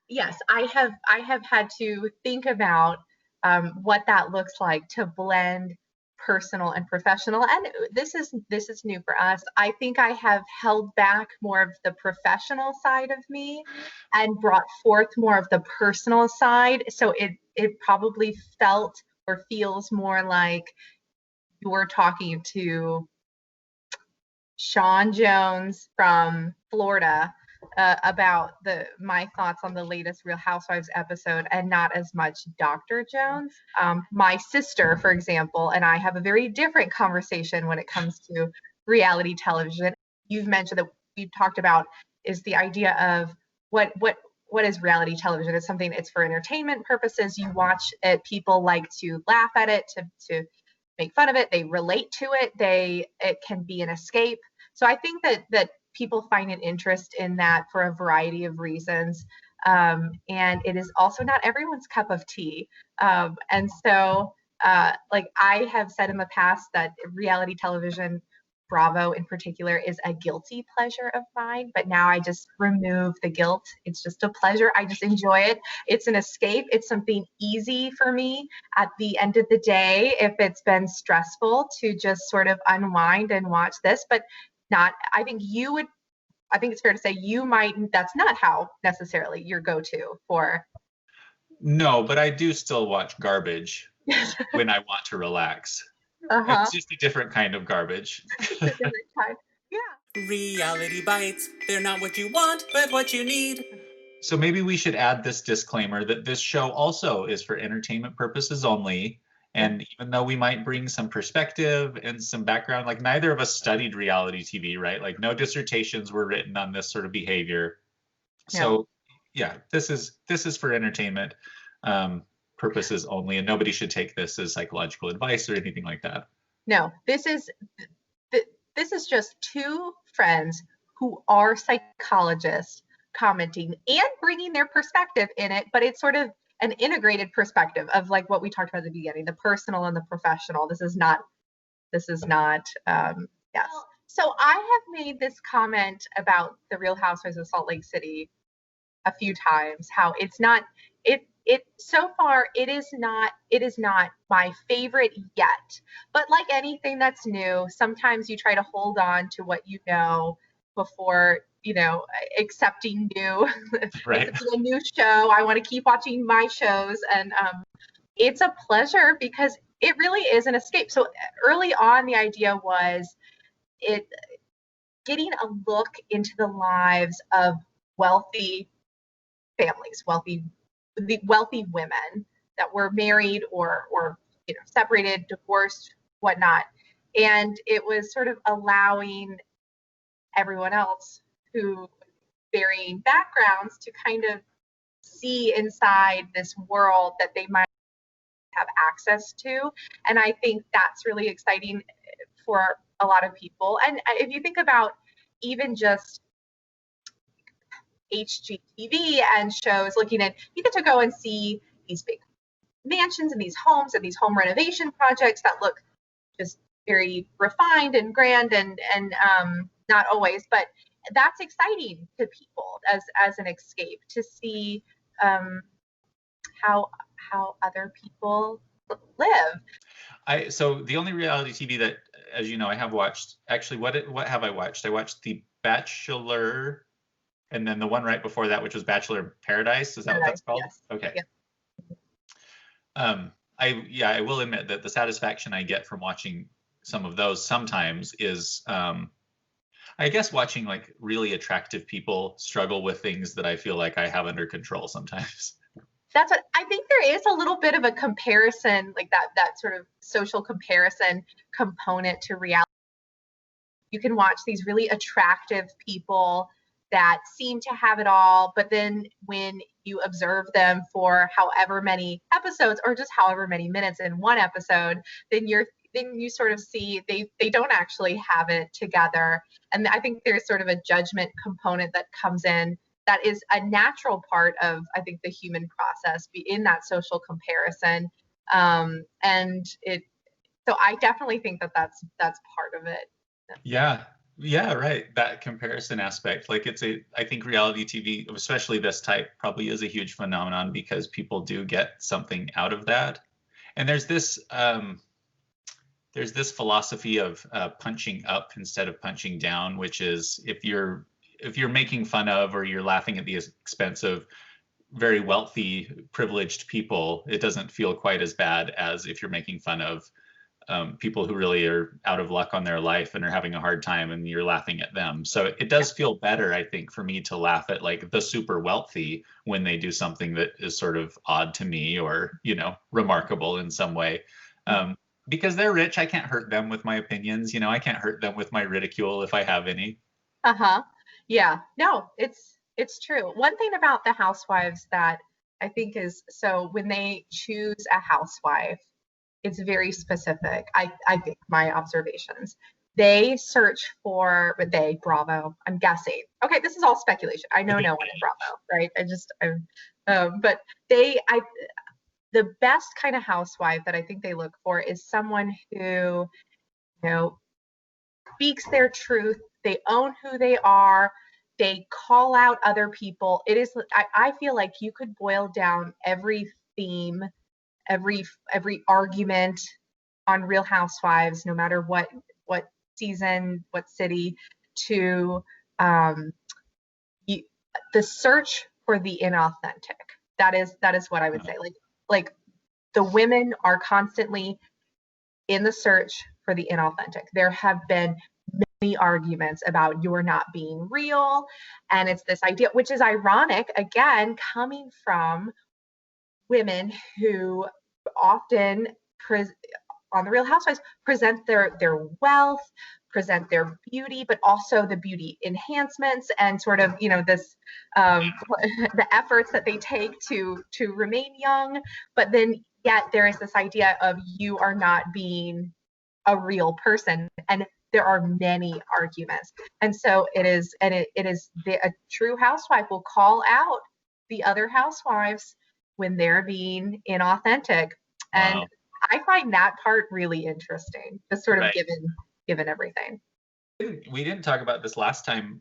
yes, I have had to think about what that looks like to blend personal and professional. And this is new for us. I think I have held back more of the professional side of me and brought forth more of the personal side. So it probably felt or feels more like you're talking to Sean Jones from Florida about my thoughts on the latest Real Housewives episode, and not as much Dr. Jones. My sister, for example, and I have a very different conversation when it comes to reality television. You've mentioned that we've talked about is the idea of what is reality television? It's something, it's for entertainment purposes. You watch it, people like to laugh at it, to make fun of it, they relate to it, it can be an escape. So I think that people find an interest in that for a variety of reasons. And it is also not everyone's cup of tea. And so like I have said in the past that reality television, Bravo in particular, is a guilty pleasure of mine, but now I just remove the guilt. It's just a pleasure. I just enjoy it. It's an escape. It's something easy for me at the end of the day, if it's been stressful, to just sort of unwind and watch this. But not, I think it's fair to say that's not how necessarily your go-to for. No, but I do still watch garbage when I want to relax. Uh-huh. It's just a different kind of garbage. It's a different kind. Yeah. Reality bites. They're not what you want, but what you need. So maybe we should add this disclaimer that this show also is for entertainment purposes only. And even though we might bring some perspective and some background, like neither of us studied reality TV, right? Like no dissertations were written on this sort of behavior. No. So yeah, this is for entertainment purposes only, and nobody should take this as psychological advice or anything like that. No, this is just two friends who are psychologists commenting and bringing their perspective in it, but it's sort of an integrated perspective of like what we talked about at the beginning, the personal and the professional. This is not yes. So I have made this comment about the Real Housewives of Salt Lake City a few times, how it's not, so far it is not my favorite yet. But like anything that's new, sometimes you try to hold on to what you know before, accepting new. Right. It's a new show. I want to keep watching my shows, and it's a pleasure because it really is an escape. So early on, the idea was getting a look into the lives of wealthy families, wealthy women that were married or separated, divorced, whatnot. And it was sort of allowing everyone else who varying backgrounds to kind of see inside this world that they might have access to. And I think that's really exciting for a lot of people. And if you think about even just HGTV and shows, looking at, you get to go and see these big mansions and these homes and these home renovation projects that look just very refined and grand and not always, but that's exciting to people as an escape to see how other people live. So the only reality TV that, as you know, I have watched, actually, what have I watched? I watched The Bachelor, and then the one right before that, which was Bachelor in Paradise. Is that what that's called? Yes. Okay. Yeah. I will admit that the satisfaction I get from watching some of those sometimes is, I guess, watching like really attractive people struggle with things that I feel like I have under control sometimes. That's what I think. There is a little bit of a comparison, like that sort of social comparison component to reality. You can watch these really attractive people that seem to have it all, but then when you observe them for however many episodes or just however many minutes in one episode, then you sort of see they don't actually have it together. And I think there's sort of a judgment component that comes in that is a natural part of, I think, the human process in that social comparison. So I definitely think that's part of it. Yeah. Yeah, right. That comparison aspect. Like I think reality TV, especially this type, probably is a huge phenomenon because people do get something out of that. And there's this philosophy of punching up instead of punching down, which is if you're making fun of or you're laughing at the expense of very wealthy, privileged people, it doesn't feel quite as bad as if you're making fun of people who really are out of luck on their life and are having a hard time and you're laughing at them. So it does feel better, I think, for me to laugh at like the super wealthy when they do something that is sort of odd to me or, remarkable in some way. Um, because they're rich, I can't hurt them with my opinions. I can't hurt them with my ridicule if I have any. Uh-huh. Yeah. No, it's true. One thing about the housewives that I think is, so when they choose a housewife, it's very specific. I think my observations. They search for, but they, Bravo, I'm guessing. Okay, this is all speculation. I know no one in Bravo, right? But the best kind of housewife that I think they look for is someone who, speaks their truth. They own who they are. They call out other people. I feel like you could boil down every theme, every argument on Real Housewives, no matter what season, what city, to um, you, the search for the inauthentic. That is what I would say. Like the women are constantly in the search for the inauthentic. There have been many arguments about you're not being real, and it's this idea, which is ironic, again, coming from women who often on the Real Housewives present their wealth, present their beauty, but also the beauty enhancements and sort of this the efforts that they take to remain young. But then yet there is this idea of you are not being a real person, and there are many arguments. And so it is, and it is a true housewife will call out the other housewives when they're being inauthentic. And Wow. I find that part really interesting, just sort of Right. given everything. We didn't talk about this last time,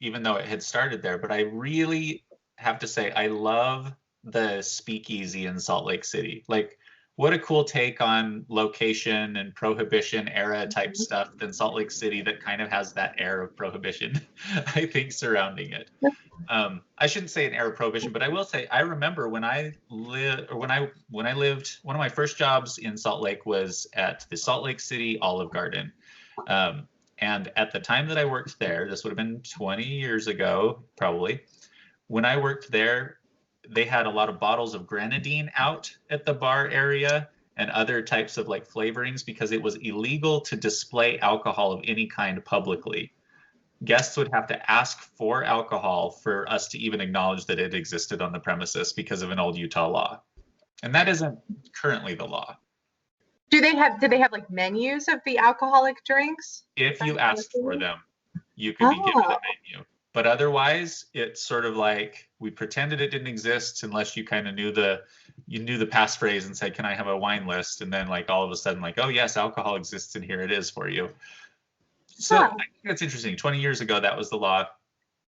even though it had started there, but I really have to say I love the speakeasy in Salt Lake City. Like, what a cool take on location and prohibition era type stuff than Salt Lake City that kind of has that air of prohibition, I think, surrounding it. I shouldn't say an era of prohibition, but I will say I remember when I lived, one of my first jobs in Salt Lake was at the Salt Lake City Olive Garden. And at the time that I worked there, this would have been 20 years ago, probably. When I worked there, they had a lot of bottles of grenadine out at the bar area and other types of like flavorings because it was illegal to display alcohol of any kind publicly. Guests would have to ask for alcohol for us to even acknowledge that it existed on the premises because of an old Utah law. And that isn't currently the law. Do they have like menus of the alcoholic drinks? If you asked for them, you could be given a menu. But otherwise, it's sort of like we pretended it didn't exist unless you kind of knew the passphrase and said, "Can I have a wine list?" And then like all of a sudden, like, "Oh yes, alcohol exists, and here it is for you." So I think that's interesting. 20 years ago, that was the law.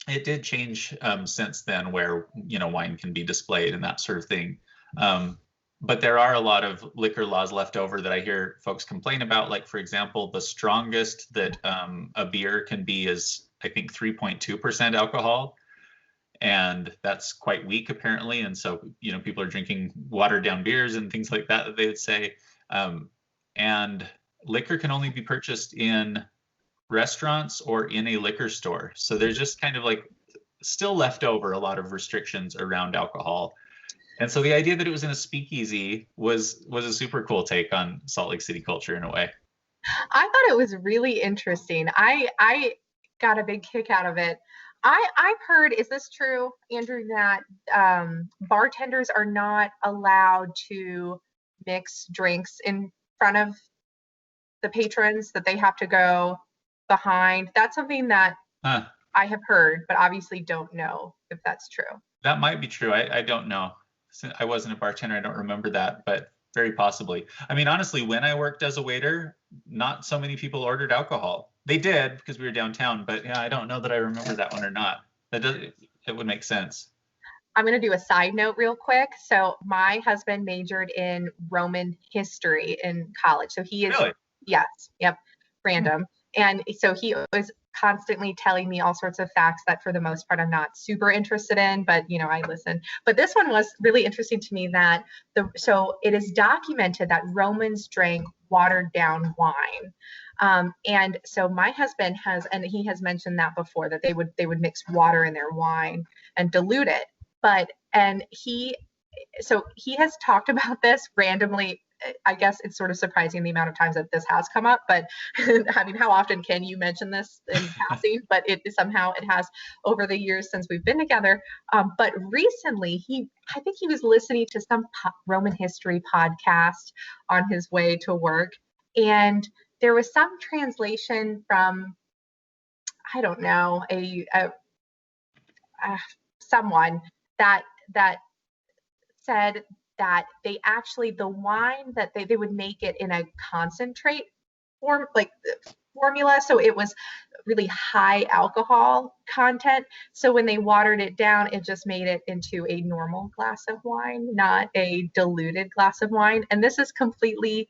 It did change since then, where wine can be displayed and that sort of thing. But there are a lot of liquor laws left over that I hear folks complain about. Like, for example, the strongest that a beer can be is, I think, 3.2% alcohol. And that's quite weak, apparently. And so, people are drinking watered down beers and things like that they would say. And liquor can only be purchased in restaurants or in a liquor store. So there's just kind of like still left over a lot of restrictions around alcohol. And so the idea that it was in a speakeasy was a super cool take on Salt Lake City culture in a way. I thought it was really interesting. I got a big kick out of it. I've heard, is this true, Andrew, that bartenders are not allowed to mix drinks in front of the patrons, that they have to go behind? That's something that I have heard, but obviously don't know if that's true. That might be true. I don't know. I wasn't a bartender. I don't remember that, but very possibly. I mean, honestly, when I worked as a waiter, not so many people ordered alcohol. They did because we were downtown, but yeah, I don't know that I remember that one or not. It would make sense. I'm going to do a side note real quick. So my husband majored in Roman history in college. So he is, Really? yes, yep, random. And so he was constantly telling me all sorts of facts that for the most part I'm not super interested in, but I listen. But this one was really interesting to me that so it is documented that Romans drank watered down wine. And so my husband has, and he has mentioned that before, that they would mix water in their wine and dilute it. And he has talked about this randomly. I guess it's sort of surprising the amount of times that this has come up, but I mean, how often can you mention this in passing? But somehow it has over the years since we've been together. But recently, I think he was listening to some Roman history podcast on his way to work, and there was some translation from, I don't know, someone that said that they actually, the wine that they would make it in a concentrate form, like formula, so it was really high alcohol content. So when they watered it down, it just made it into a normal glass of wine, not a diluted glass of wine. And this is completely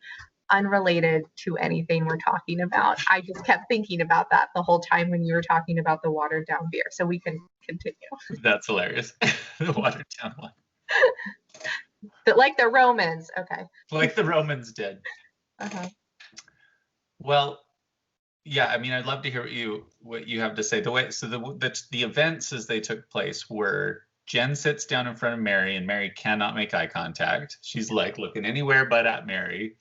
unrelated to anything we're talking about. I just kept thinking about that the whole time when you were talking about the watered down beer. So we can continue. That's hilarious. The watered down one. But like the Romans. Okay. Like the Romans did. Uh-huh. Well, yeah, I mean, I'd love to hear what you have to say. The events as they took place were Jen sits down in front of Mary, and Mary cannot make eye contact. She's like looking anywhere but at Mary.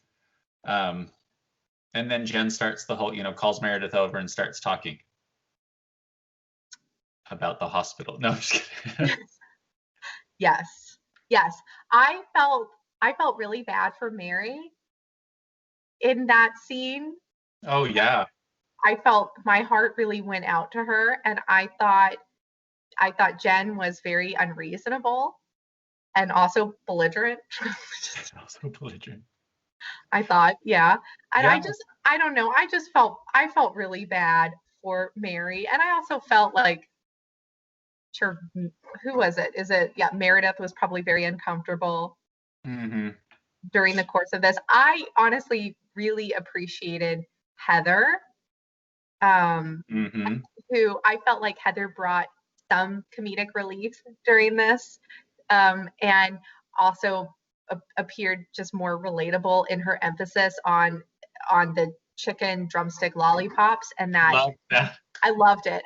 And then Jen starts the whole, calls Meredith over and starts talking about the hospital. No, I'm just kidding. Yes. Yes. I felt really bad for Mary in that scene. Oh yeah. I felt my heart really went out to her, and I thought Jen was very unreasonable and also belligerent. Also belligerent. I thought, yeah. And Yeah. I don't know. I felt really bad for Mary. And I also felt like, sure, who was it? Yeah, Meredith was probably very uncomfortable during the course of this. I honestly really appreciated Heather, who I felt like Heather brought some comedic relief during this, and also appeared just more relatable in her emphasis on the chicken drumstick lollipops, and that. Love that. I loved it.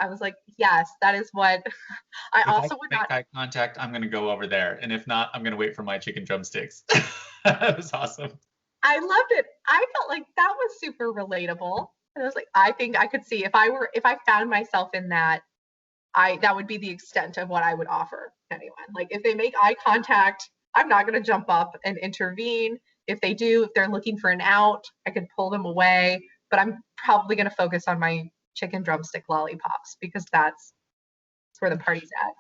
I was like, yes, that is what I If also I would make not. eye contact, I'm going to go over there. And if not, I'm going to wait for my chicken drumsticks. That was awesome. I loved it. I felt like that was super relatable. And I was like, I think I could see if I found myself in that, that would be the extent of what I would offer anyone. Like if they make eye contact, I'm not going to jump up and intervene. If they do, if they're looking for an out, I could pull them away. But I'm probably going to focus on my chicken drumstick lollipops because that's where the party's at.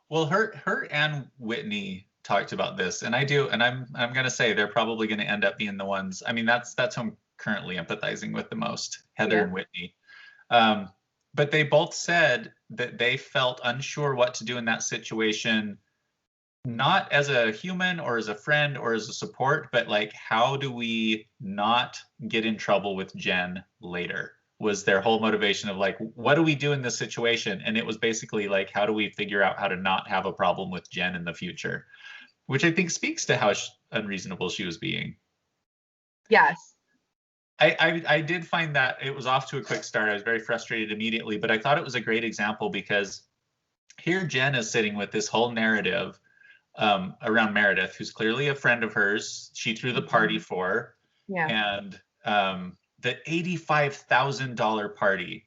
Well, her and Whitney talked about this, and I do, and I'm gonna say they're probably gonna end up being the ones. I mean, that's who I'm currently empathizing with the most, Heather and Whitney. But they both said that they felt unsure what to do in that situation, not as a human or as a friend or as a support, but like, how do we not get in trouble with Jen later? Was their whole motivation of like, what do we do in this situation? And it was basically like, how do we figure out how to not have a problem with Jen in the future? Which I think speaks to how unreasonable she was being. Yes. I did find that it was off to a quick start. I was very frustrated immediately, but I thought it was a great example because here Jen is sitting with this whole narrative around Meredith, who's clearly a friend of hers. She threw the party for, and the $85,000 party.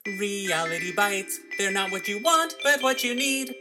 Reality bites, they're not what you want, but what you need.